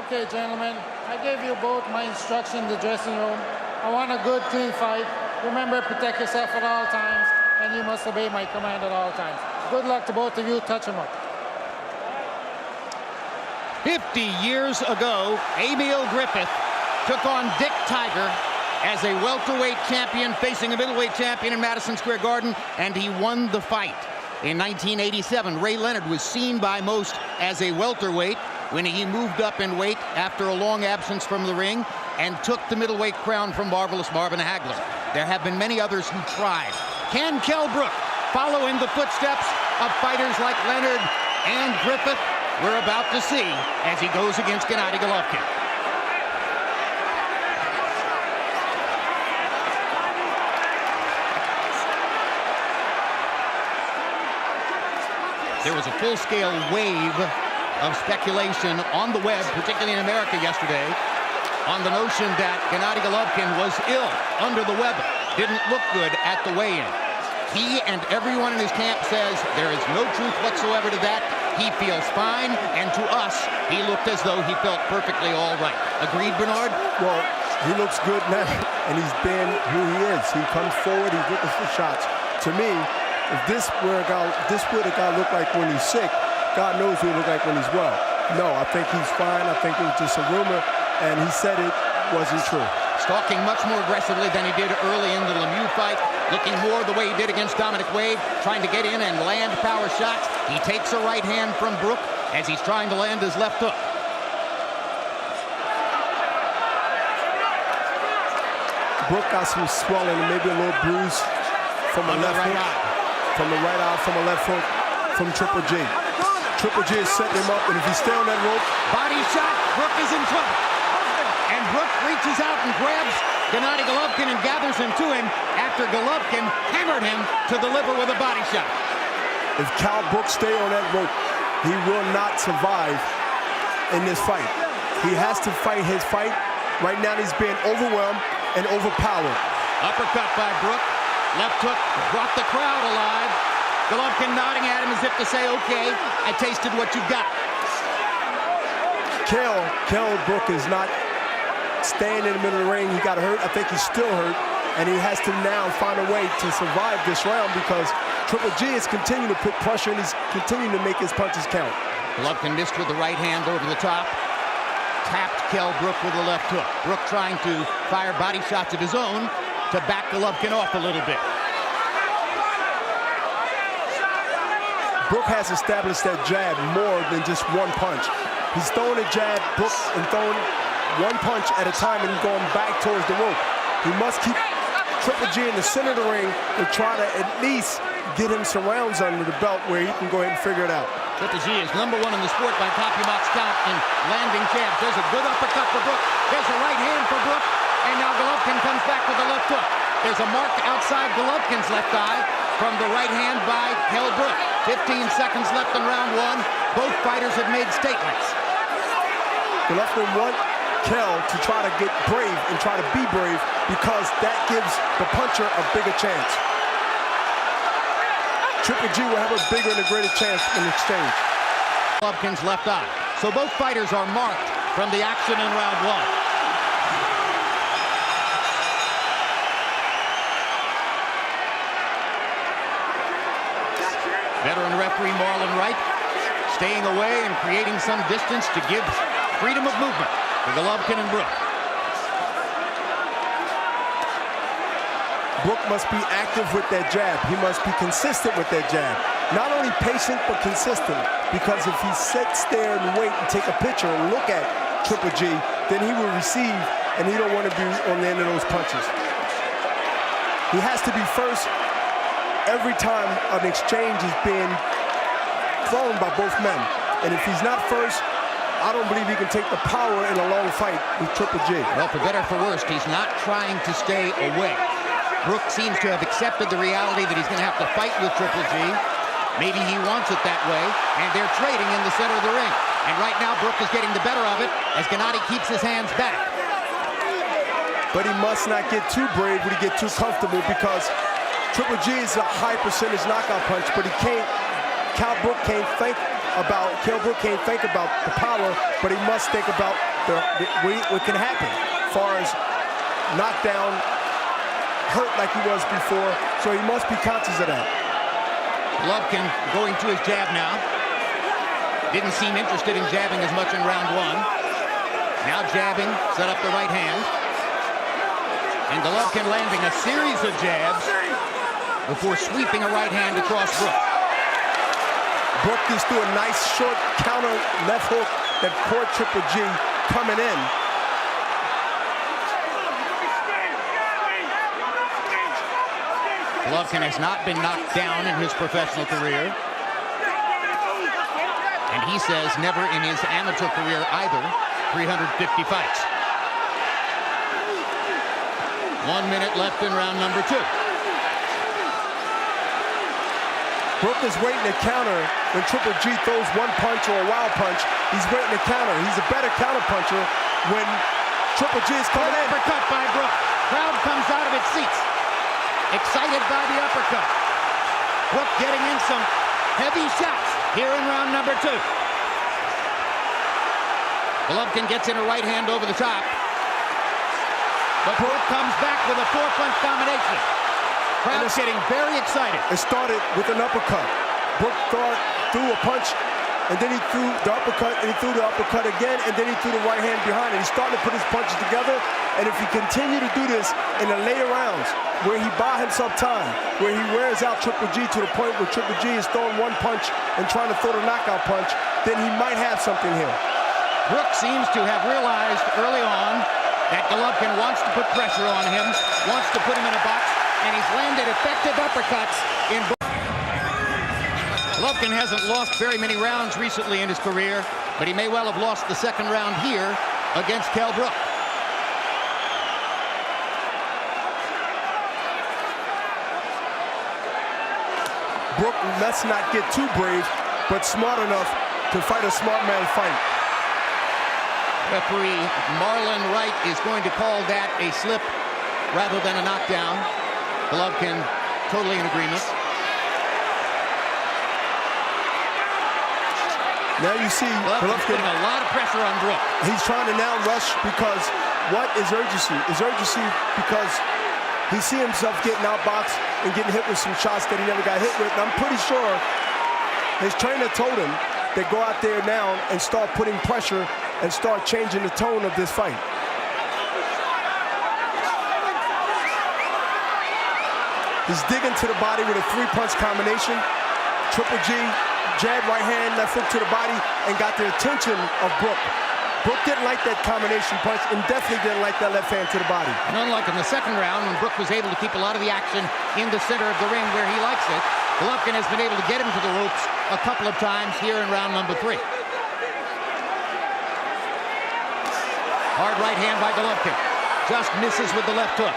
Okay, gentlemen, I gave you both my instruction in the dressing room. I want a good, clean fight. Remember, protect yourself at all times, and you must obey my command at all times. Good luck to both of you. Touch them up. 50 years ago, Emil Griffith took on Dick Tiger as a welterweight champion facing a middleweight champion in Madison Square Garden, and he won the fight. In 1987, Ray Leonard was seen by most as a welterweight when he moved up in weight after a long absence from the ring and took the middleweight crown from Marvelous Marvin Hagler. There have been many others who tried. Can Kell Brook follow in the footsteps of fighters like Leonard and Griffith? We're about to see as he goes against Gennady Golovkin. There was a full-scale wave of speculation on the web, particularly in America yesterday, on the notion that Gennady Golovkin was ill under the weather, didn't look good at the weigh-in. He and everyone in his camp says there is no truth whatsoever to that. He feels fine, and to us, he looked as though he felt perfectly all right. Agreed, Bernard? Well, he looks good now, and he's been who he is. He comes forward, he's looking for shots. To me, if this what a guy look like when he's sick, God knows what he look like when he's well. No, I think he's fine. I think it was just a rumor, and he said it wasn't true. Stalking much more aggressively than he did early in the Lemieux fight, looking more the way he did against Dominic Wade, trying to get in and land power shots. He takes a right hand from Brook as he's trying to land his left hook. Brook got some swelling and maybe a little bruise from a left hook, from the right eye, from a left hook, from Triple G. Triple G is setting him up, and if he stay on that rope, body shot, Brook is in trouble. And Brook reaches out and grabs Gennady Golovkin and gathers him to him after Golovkin hammered him to the liver with a body shot. If Kell Brook stay on that rope, he will not survive in this fight. He has to fight his fight. Right now he's being overwhelmed and overpowered. Uppercut by Brook. Left hook brought the crowd alive. Golovkin nodding at him as if to say, okay, I tasted what you got. Kell Brook is not staying in the middle of the ring. He got hurt. I think he's still hurt. And he has to now find a way to survive this round because Triple G is continuing to put pressure and he's continuing to make his punches count. Golovkin missed with the right hand over the top. Tapped Kell Brook with the left hook. Brook trying to fire body shots of his own to back Golovkin off a little bit. Brook has established that jab more than just one punch. He's throwing a jab, Brook, and throwing one punch at a time and going back towards the rope. He must keep Triple G in the center of the ring and try to at least get him some rounds under the belt where he can go ahead and figure it out. Triple G is #1 in the sport by CompuBox count in landing jabs. There's a good uppercut for Brook. There's a right hand for Brook. And now Golovkin comes back with the left hook. There's a mark outside Golovkin's left eye from the right hand by Kell Brook. 15 seconds left in round one. Both fighters have made statements. Golovkin wants Kell to try to get brave and try to be brave because that gives the puncher a bigger chance. Triple G will have a bigger and a greater chance in exchange. Golovkin's left eye. So both fighters are marked from the action in round one. Veteran referee Marlon Wright staying away and creating some distance to give freedom of movement to Golovkin and Brook. Brook must be active with that jab. He must be consistent with that jab. Not only patient, but consistent. Because if he sits there and wait and take a picture and look at Triple G, then he will receive, and he don't want to be on the end of those punches. He has to be first every time an exchange is being thrown by both men. And if he's not first, I don't believe he can take the power in a long fight with Triple G. Well, for better or for worse, he's not trying to stay away. Brook seems to have accepted the reality that he's going to have to fight with Triple G. Maybe he wants it that way, and they're trading in the center of the ring. And right now, Brook is getting the better of it as Gennady keeps his hands back. But he must not get too brave when he get too comfortable because Triple G is a high percentage knockout punch, but he can't. Kell Brook can't think about the power, but he must think about what can happen as far as knockdown, hurt like he was before, so he must be conscious of that. Golovkin going to his jab now. Didn't seem interested in jabbing as much in round one. Now jabbing, set up the right hand. And Golovkin landing a series of jabs before sweeping a right hand across Brook. Brook just threw a nice short counter left hook that caught Triple G coming in. Golovkin has not been knocked down in his professional career. And he says never in his amateur career either. 350 fights. 1 minute left in round number 2. Brook is waiting to counter when Triple G throws one punch or a wild punch. He's waiting to counter. He's a better counter puncher when Triple G is coming in. Uppercut by Brook. Crowd comes out of its seats. Excited by the uppercut. Brook getting in some heavy shots here in round number 2. Golovkin gets in a right hand over the top. But Brook comes back with a 4-punch combination. Crowd's getting very excited. It started with an uppercut. Brook threw a punch, and then he threw the uppercut, and he threw the uppercut again, and then he threw the right hand behind it. He's starting to put his punches together, and if he continue to do this in the later rounds, where he buy himself time, where he wears out Triple G to the point where Triple G is throwing one punch and trying to throw the knockout punch, then he might have something here. Brook seems to have realized early on that Golovkin wants to put pressure on him, wants to put him in a box, and he's landed effective uppercuts in both. Golovkin hasn't lost very many rounds recently in his career, but he may well have lost the second round here against Kell Brook. Brook must not get too brave, but smart enough to fight a smart man fight. Referee Marlon Wright is going to call that a slip rather than a knockdown. Golovkin totally in agreement. Now you see Golovkin's putting a lot of pressure on Brook. He's trying to now rush because what is urgency? Is urgency because he sees himself getting outboxed and getting hit with some shots that he never got hit with. And I'm pretty sure his trainer told him to go out there now and start putting pressure and start changing the tone of this fight. He's digging to the body with a 3-punch combination. Triple G, jab, right hand, left hook to the body, and got the attention of Brook. Brook didn't like that combination punch and definitely didn't like that left hand to the body. And unlike in the second round, when Brook was able to keep a lot of the action in the center of the ring where he likes it, Golovkin has been able to get him to the ropes a couple of times here in round number 3. Hard right hand by Golovkin. Just misses with the left hook.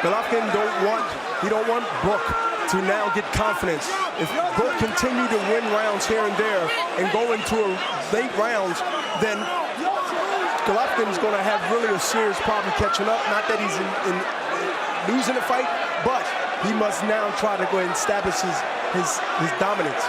Golovkin don't want Brook to now get confidence. If Brook continue to win rounds here and there and go into late rounds, then Golovkin's going to have really a serious problem catching up. Not that he's in losing the fight, but he must now try to go and establish his dominance.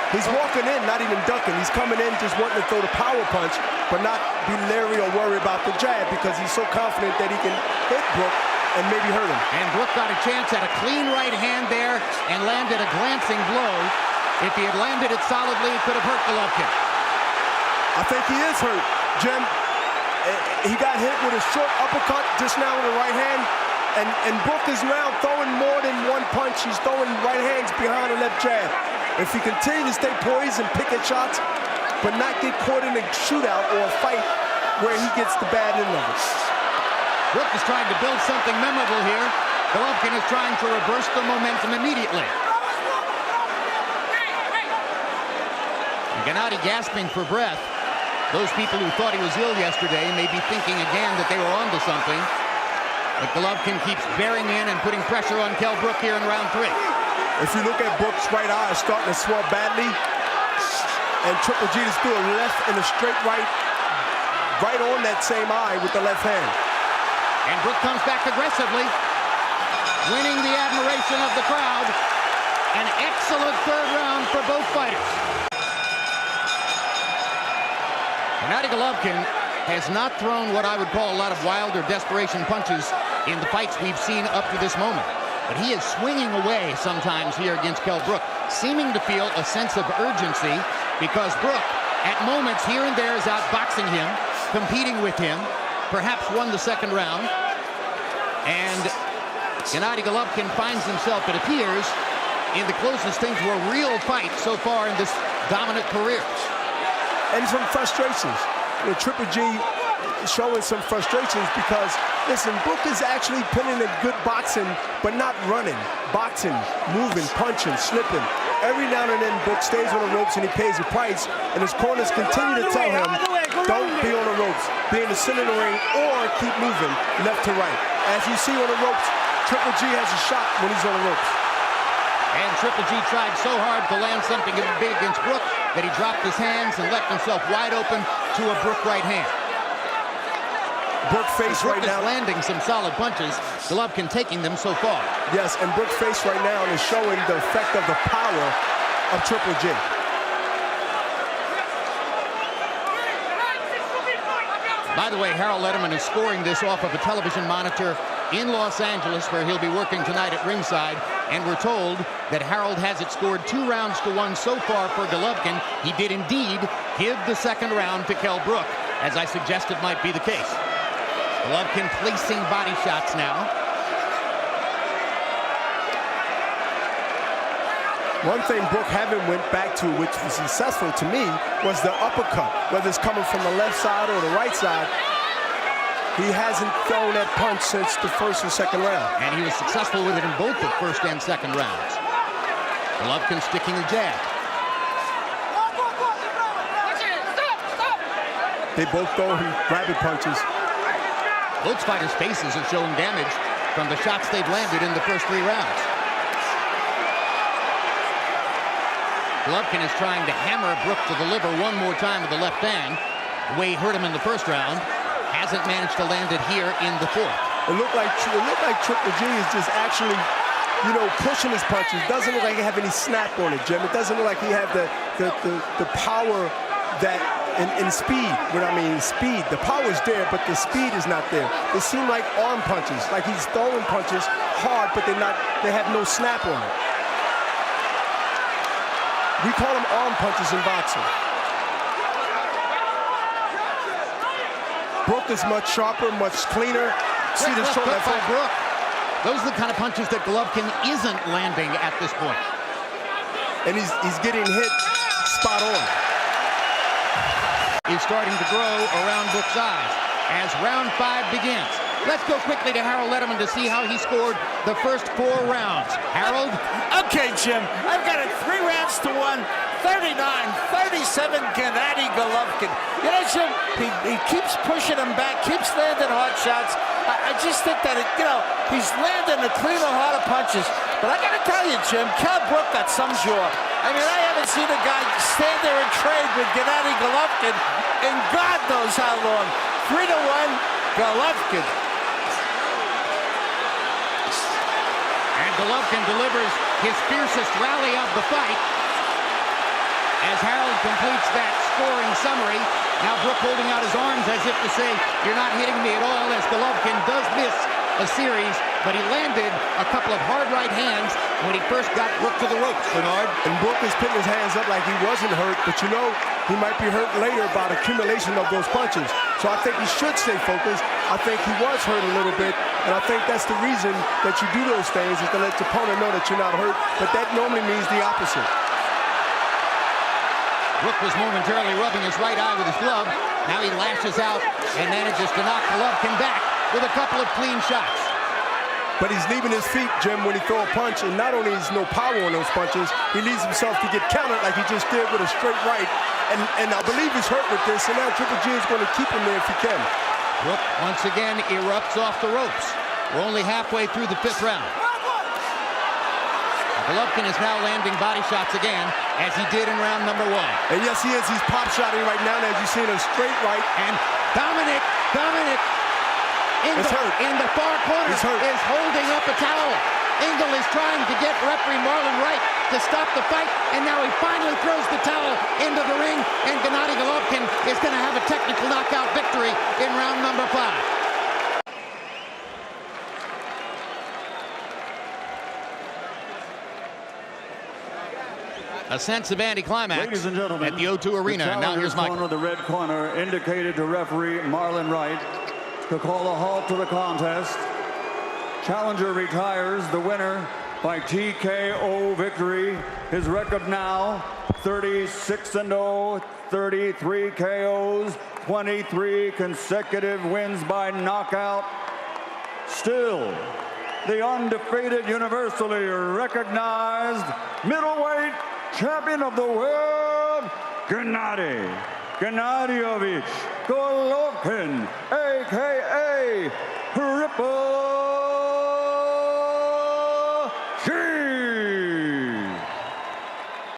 He's walking in, not even ducking. He's coming in just wanting to throw the power punch, but not be leery or worry about the jab because he's so confident that he can hit Brook and maybe hurt him. And Brook got a chance at a clean right hand there and landed a glancing blow. If he had landed it solidly, he could have hurt Golovkin. I think he is hurt, Jim. He got hit with a short uppercut just now with the right hand, and Brook is now throwing more than one punch. He's throwing right hands behind the left jab. If he continues to stay poised and pick at shots, but not get caught in a shootout or a fight where he gets the bad end of it. Brook is trying to build something memorable here. Golovkin is trying to reverse the momentum immediately. And Gennady gasping for breath. Those people who thought he was ill yesterday may be thinking again that they were onto something. But Golovkin keeps bearing in and putting pressure on Kell Brook here in round 3. If you look at Brook's right eye, it's starting to swell badly. And Triple G just threw a left and a straight right on that same eye with the left hand. And Brook comes back aggressively, winning the admiration of the crowd. An excellent third round for both fighters. Gennady Golovkin has not thrown what I would call a lot of wild or desperation punches in the fights we've seen up to this moment. But he is swinging away sometimes here against Kell Brook, seeming to feel a sense of urgency because Brook, at moments here and there, is outboxing him, competing with him, perhaps won the second round. And Gennady Golovkin finds himself, it appears, in the closest thing to a real fight so far in this dominant career. And some frustrations. You know, Triple G showing some frustrations because, listen, Brook is actually putting in good boxing, but not running. Boxing, moving, punching, slipping. Every now and then, Brook stays on the ropes and he pays a price, and his corners continue to tell him, don't be on the ropes, be in the center of the ring, or keep moving left to right. As you see on the ropes, Triple G has a shot when he's on the ropes. And Triple G tried so hard to land something big against Brook that he dropped his hands and left himself wide open to a Brook right hand. Brook face right now. Landing some solid punches. Golovkin taking them so far. Yes, and Brook face right now is showing the effect of the power of Triple G. By the way, Harold Letterman is scoring this off of a television monitor in Los Angeles, where he'll be working tonight at ringside. And we're told that Harold has it scored 2-1 so far for Golovkin. He did indeed give the second round to Kell Brook, as I suggested might be the case. Golovkin placing body shots now. One thing Brook haven't went back to, which was successful to me, was the uppercut. Whether it's coming from the left side or the right side, he hasn't thrown that punch since the first and second round. And he was successful with it in both the first and second rounds. Golovkin sticking a jab. They both throw rabbit punches. Both fighters' faces are showing damage from the shots they've landed in the first 3 rounds. Golovkin is trying to hammer Brook to the liver one more time with the left hand. The way he hurt him in the first round, hasn't managed to land it here in the fourth. It looked like Triple G is just actually, you know, pushing his punches. Doesn't look like he have any snap on it, Jim. It doesn't look like he have the power that in speed. When I mean speed, the power is there, but the speed is not there. They seem like arm punches, like he's throwing punches hard, but they have no snap on it. We call them arm punches in boxing. Brook is much sharper, much cleaner. See the shoulder by Brook. Those are the kind of punches that Golovkin isn't landing at this point. And he's getting hit spot on. Is starting to grow around Brook's eyes as round 5 begins. Let's go quickly to Harold Letterman to see how he scored the first 4 rounds. Harold? Okay, Jim. I've got it 3 rounds to 1. 39-37, Gennady Golovkin. You know, Jim, he keeps pushing him back, keeps landing hard shots. I just think that, he's landing the cleaner, harder punches. But I got to tell you, Jim, Kell Brook got some jaw. I mean, I haven't seen a guy stand there and trade with Gennady Golovkin in God knows how long. 3-1, Golovkin. And Golovkin delivers his fiercest rally of the fight as Harold completes that scoring summary. Now Brook holding out his arms as if to say, you're not hitting me at all, as Golovkin does miss a series, but he landed a couple of hard right hands when he first got Brook to the ropes, Bernard. And Brook is putting his hands up like he wasn't hurt, but you know, he might be hurt later by the accumulation of those punches. So I think he should stay focused. I think he was hurt a little bit, and I think that's the reason that you do those things, is to let your opponent know that you're not hurt, but that normally means the opposite. Brook was momentarily rubbing his right eye with his glove. Now he lashes out and manages to knock Golovkin back with a couple of clean shots. But he's leaving his feet, Jim, when he throw a punch, and not only is no power on those punches, he leaves himself to get countered like he just did with a straight right. And I believe he's hurt with this, and now Triple G is going to keep him there if he can. Brook once again erupts off the ropes. We're only halfway through the 5th round. Golovkin is now landing body shots again, as he did in round number 1. And yes, he is. He's pop-shotting right now, and as you see, a straight right. And Dominic Ingle in the far corner is holding up a towel. Ingle is trying to get referee Marlon Wright to stop the fight, and now he finally throws the towel into the ring, and Gennady Golovkin is going to have a technical knockout victory in round number 5. A sense of anticlimax Ladies and gentlemen, at the O2 Arena. And now here's Michael. Corner, the red corner indicated to referee Marlon Wright to call a halt to the contest. Challenger retires, the winner by TKO victory. His record now 36-0, 33 KOs, 23 consecutive wins by knockout. Still, the undefeated, universally recognized middleweight champion of the world, Gennady Golovkin, a.k.a. Triple